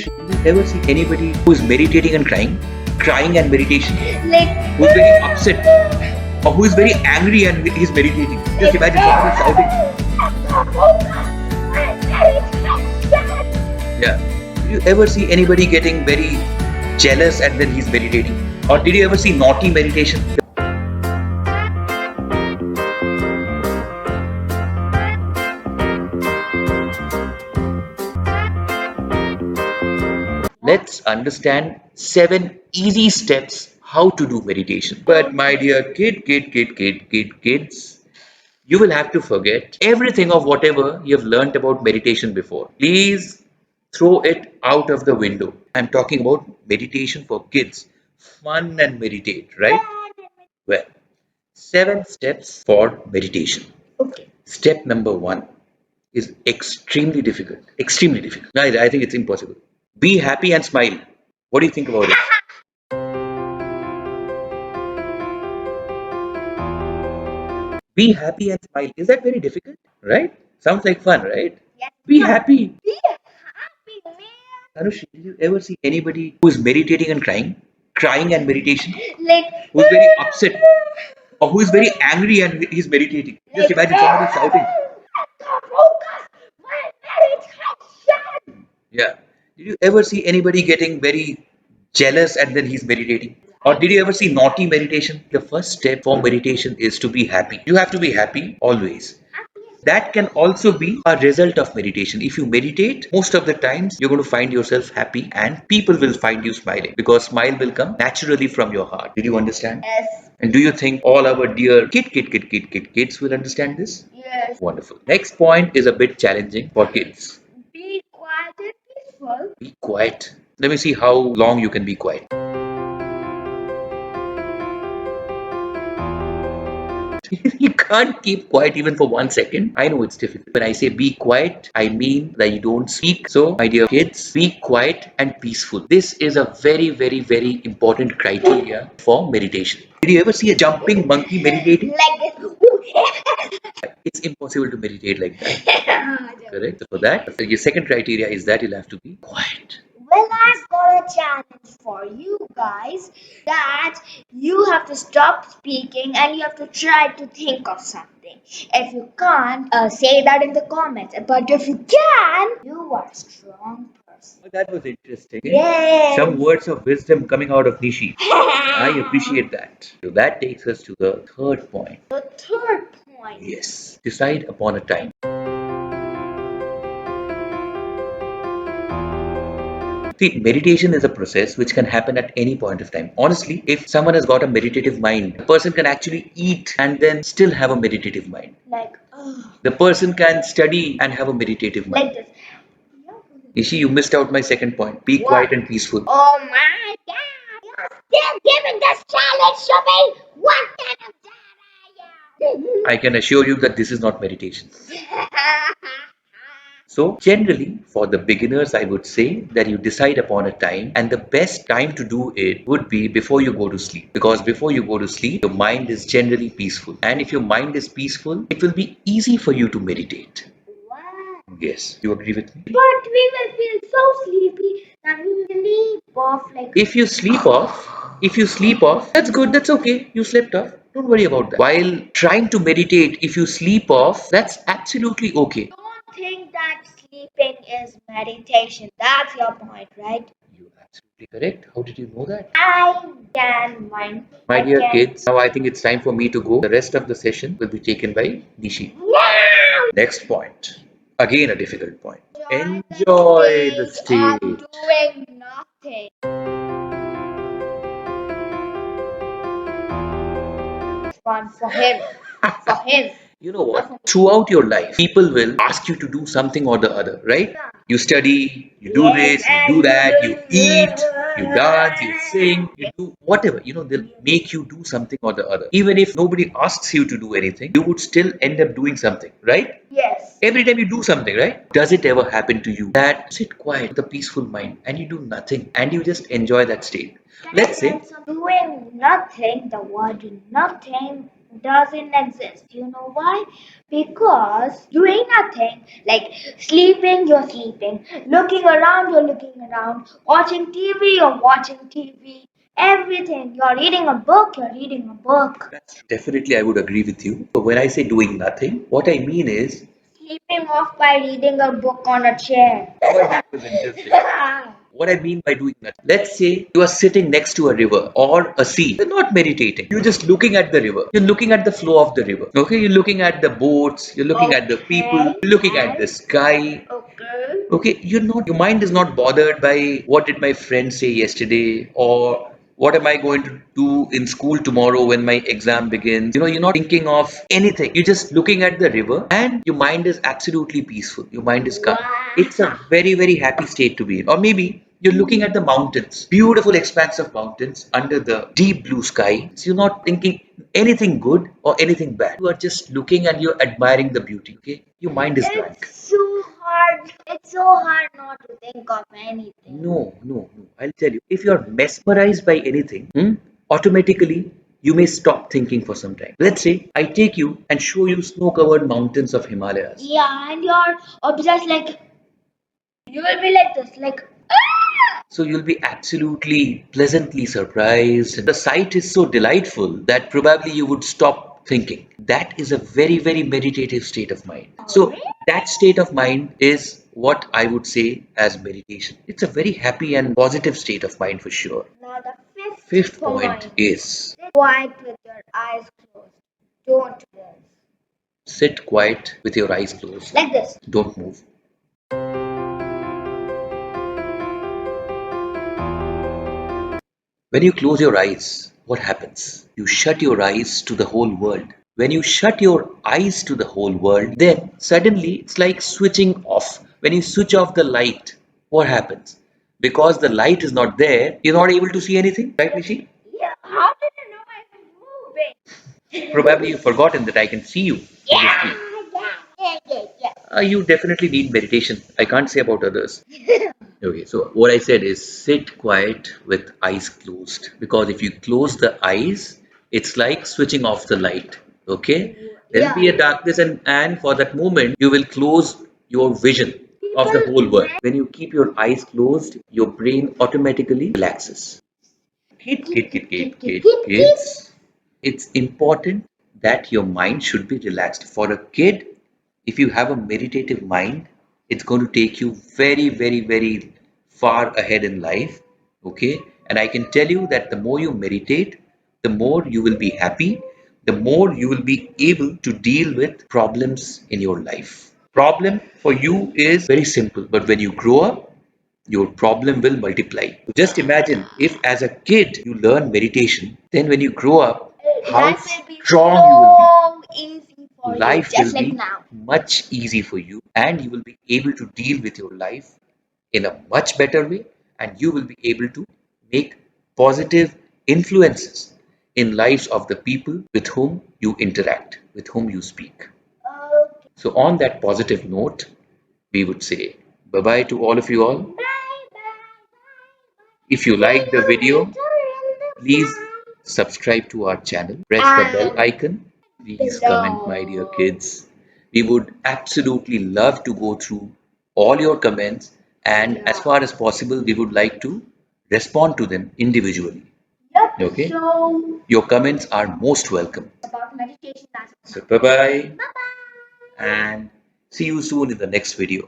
Did you ever see anybody who is meditating and crying? Crying and meditation? Like, Who's very upset? Or who is very angry and he's meditating? Just imagine someone shouting. Yeah. Did you ever see anybody getting very jealous and then he's meditating? Or did you ever see naughty meditation? Let's understand 7 easy steps how to do meditation. But my dear kids, you will have to forget everything of whatever you have learnt about meditation before. Please throw it out of the window. I'm talking about meditation for kids. Fun and meditate, right? Well, 7 steps for meditation. okay. Step number 1 is extremely difficult. Extremely difficult. No, I think it's impossible. Be happy and smile. What do you think about it? Be happy and smile. Is that very difficult? Right? Sounds like fun, right? Yes. Be happy. Be happy, man. Anush, did you ever see anybody who is meditating and crying? Crying and meditation? Like, Who's very upset? Or who is very angry and he's meditating? Just imagine somebody shouting. focus my meditation. Yeah. Did you ever see anybody getting very jealous and then he's meditating? Or did you ever see naughty meditation? The first step for meditation is to be happy. You have to be happy always. That can also be a result of meditation. If you meditate, most of the times you're going to find yourself happy and people will find you smiling because smile will come naturally from your heart. Did you understand? Yes. And do you think all our dear kids will understand this? Yes. Wonderful. Next point is a bit challenging for kids. Be quiet and peaceful. Be quiet. Let me see how long you can be quiet. You can't keep quiet even for 1 second. I know it's difficult. When I say be quiet, I mean that you don't speak. So, my dear kids, be quiet and peaceful. This is a very important criteria for meditation. Did you ever see a jumping monkey meditating? Like this. It's impossible to meditate like that. Correct? So for that, your second criteria is that you'll have to be quiet. Well, I've got a challenge for you guys that you have to stop speaking and you have to try to think of something. If you can't, say that in the comments. But if you can, you are a strong person. Oh, that was interesting. Yes. Some words of wisdom coming out of Nishi. I appreciate that. So that takes us to the third point. The third point. Yes. Decide upon a time. See, meditation is a process which can happen at any point of time. Honestly, if someone has got a meditative mind, a person can actually eat and then still have a meditative mind. Like, The person can study and have a meditative mind. like this. Ishi, you missed out my second point. Be What? quiet and peaceful. Oh my god! You're still giving this challenge to me? What kind of dad are you? I can assure you that this is not meditation. So, generally, for the beginners, I would say that you decide upon a time, and the best time to do it would be before you go to sleep. Because before you go to sleep, your mind is generally peaceful. And if your mind is peaceful, it will be easy for you to meditate. What? Yes, you agree with me? But we will feel so sleepy that we will sleep off like. If you sleep off, that's good, that's okay. You slept off. Don't worry about that. While trying to meditate, if you sleep off, that's absolutely okay. Don't think that sleeping is meditation. That's your point, right? You're absolutely correct. How did you know that? I can mind. My I dear can- kids, now I think it's time for me to go. The rest of the session will be taken by Nishi. No! Next point. Again, a difficult point. Enjoy the I'm stage. doing nothing. Fun for him. For him. You know what? Throughout your life, people will ask you to do something or the other, right? Yeah. You study, you do this, you do that, you eat, you dance, you sing, you do whatever. They'll make you do something or the other. Even if nobody asks you to do anything, you would still end up doing something, right? Yes. Every time you do something, right? Does it ever happen to you that sit quiet with a peaceful mind and you do nothing and you just enjoy that state? Let's say, Doing nothing, the word nothing doesn't exist. You know why? Because doing nothing, like sleeping, you're sleeping, looking around, you're looking around, watching TV, you're watching TV, everything. You're reading a book, you're reading a book. That's true. Definitely, I would agree with you. But when I say doing nothing, what I mean is, Sleeping off by reading a book on a chair. oh, that was interesting. What I mean by doing that, let's say you are sitting next to a river or a sea. You're not meditating. You're just looking at the river. You're looking at the flow of the river. Okay, you're looking at the boats. You're looking at the people. Okay. You're looking at the sky. Okay. Okay, you're not. Your mind is not bothered by what did my friend say yesterday or what am I going to do in school tomorrow when my exam begins. You're not thinking of anything. You're just looking at the river and your mind is absolutely peaceful. Your mind is calm. It's a very, very happy state to be in. Or maybe you're looking at the mountains, beautiful expanse of mountains under the deep blue sky. So you're not thinking anything good or anything bad. You are just looking and you're admiring the beauty. Okay, your mind is blank. It's so hard. It's so hard not to think of anything. No, no, no. I'll tell you. If you're mesmerized by anything, automatically you may stop thinking for some time. Let's say I take you and show you snow-covered mountains of Himalayas. Yeah, and you're obsessed like you will be like this, like "Ah!" So you'll be absolutely pleasantly surprised. The sight is so delightful that probably you would stop thinking. That is a very, very meditative state of mind. So that state of mind is what I would say as meditation. It's a very happy and positive state of mind for sure. Now the Fifth fifth point point. is Sit quiet with your eyes closed. Don't move. sit quiet with your eyes closed. Like this. Don't move. When you close your eyes, what happens? You shut your eyes to the whole world. When you shut your eyes to the whole world, then suddenly it's like switching off. When you switch off the light, what happens? Because the light is not there, you're not able to see anything, right, Nishi? Yeah. How did you know I was moving? Probably you've forgotten that I can see you on the Yeah, screen. yeah. You definitely need meditation. I can't say about others. Okay, so what I said is sit quiet with eyes closed because if you close the eyes, it's like switching off the light. Okay, there'll be a darkness, and for that moment, you will close your vision of the whole world. When you keep your eyes closed, your brain automatically relaxes. Kids. It's important that your mind should be relaxed. For a kid, if you have a meditative mind, it's going to take you very, very, very far ahead in life. Okay. And I can tell you that the more you meditate, the more you will be happy, the more you will be able to deal with problems in your life. Problem for you is very simple, but when you grow up, your problem will multiply. Just imagine if as a kid you learn meditation, then when you grow up, how Life will be strong you will be. so easy for you, Life will just like be now. much easy for you and you will be able to deal with your life in a much better way and you will be able to make positive influences in lives of the people with whom you interact, with whom you speak. Okay. So on that positive note, we would say bye bye to all of you all. Bye bye. If you like the video, please Please subscribe to our channel, press the bell icon. Please comment, my dear kids. We would absolutely love to go through all your comments, and as far as possible, we would like to respond to them individually. Yep. Okay? So Your comments are most welcome. about meditation as of So, now. bye bye, Bye bye. and see you soon in the next video.